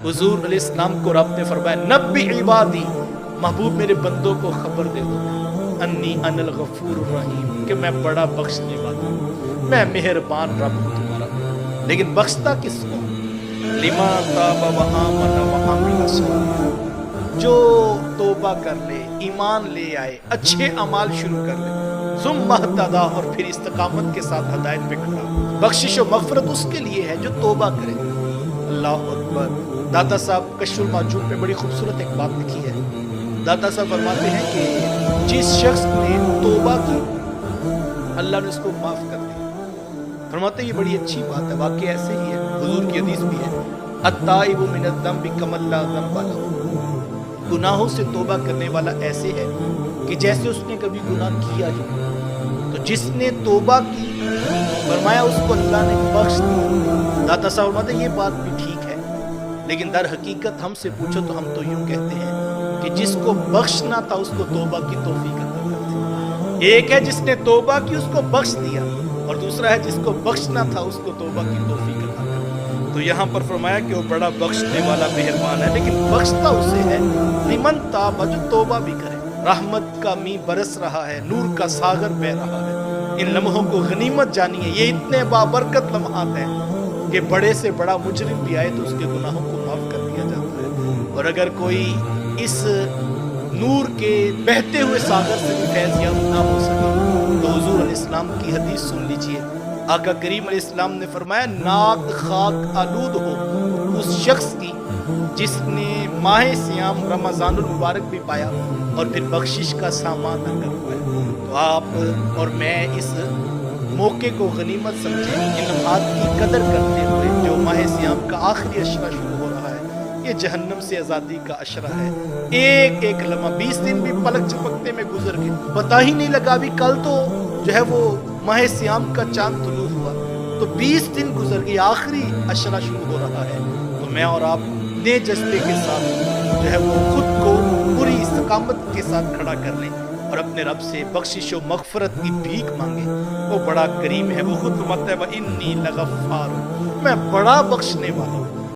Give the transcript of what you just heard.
हुजूर अलैहिस्सलाम को रब ने फरमाया नब्बी इबादी, महबूब मेरे बंदों को खबर दे दो, अन्नी अनल गफूरुर रहीम, कि मैं बड़ा बख्शने वाला हूँ, मैं मेहरबान रब हूँ तुम्हारा। लेकिन बख्शता किसको? लिमा ताबा व आमना व अमिला सालिहान, जो तौबा कर ले, ईमान ले आए, अच्छे अमाल शुरू कर ले, सुम्मा हतदा, और फिर इस्तकामत के साथ हदायत पे खड़ा। बख्शिश और मग़फ़िरत उसके लिए है जो तौबा करे। अल्लाह अकबर। दाता साहब कश्फुल माजूब पे बड़ी खूबसूरत एक बात लिखी है। दाता साहब फरमाते हैं कि जिस शख्स ने तौबा की, अल्लाह ने उसको माफ कर दिया। फरमाते हैं ये बड़ी अच्छी बात है, वाकई ऐसे ही है, हुजूर की हदीस भी है, अत्ताइबु मिनज़्ज़म्बि कमल्ला ज़म्बा लहू, गुनाहों से तौबा करने वाला ऐसे है कि जैसे उसने कभी गुनाह किया ही नहीं। तो जिसने तौबा की, फरमाया उसको अल्लाह ने बख्श दिया। दाता साहब फरमाते हैं ये बात भी ठीक है, लेकिन दर हकीकत हमसे पूछो तो हम तो यूं कहते हैं कि जिसको बख्शना था उसको तौबा की तौफीक अता कर दी। एक है जिसने तौबा की उसको बख्श दिया, और दूसरा है जिसको बख्शना था उसको तौबा की तौफीक अता कर दी। तो यहाँ पर फरमाया कि वो बड़ा बख्शने वाला मेहरबान है, लेकिन बख्शता उसे है लिमन ताबा, जो तौबा भी करे। रहमत का मी बरस रहा है, नूर का सागर बह रहा है, इन लम्हों को गनीमत जानिए। ये इतने बाबरकत लम्हात हैं कि बड़े से बड़ा मुजरिम भी आए तो उसके गुनाहों को माफ कर दिया जाता है। और अगर कोई इस नूर के बहते हुए सागर से भी फैज़याब ना हो सके तो हुजूर अलैहिस्सलाम की हदीस सुन लीजिए। आका करीम अलैहिस्सलाम ने फरमाया नाक खाक आलूद हो उस शख्स की जिसने माह सियाम रमज़ानुल मुबारक भी पाया और फिर बख्शिश का सामान न कर पाया। तो आप और मैं इस मौके को गनीमत समझे, इन लम्हात की कदर करते हुए जो माह सियाम का आखिरी अशरा शुरू हो रहा है, ये जहन्नम से आज़ादी का अशरा है। एक एक लम्हा, 20 दिन भी पलक झपकते में गुजर गए, पता ही नहीं लगा। अभी कल तो जो है वो माह सियाम का चांद तुलू हुआ, तो 20 दिन गुजर गए, आखिरी अशरा शुरू हो रहा है। तो मैं और आप नए जज्बे के साथ जो है वो खुद को पूरी इस्तकामत के साथ खड़ा कर लें और अपने रब से बख्शिश व मग़फ़िरत की भीख मांगे। वो बड़ा करीम है, वो खुद फरमाता है व इन्नी लगफ़ार, मैं बड़ा बख्शने वाला हूँ।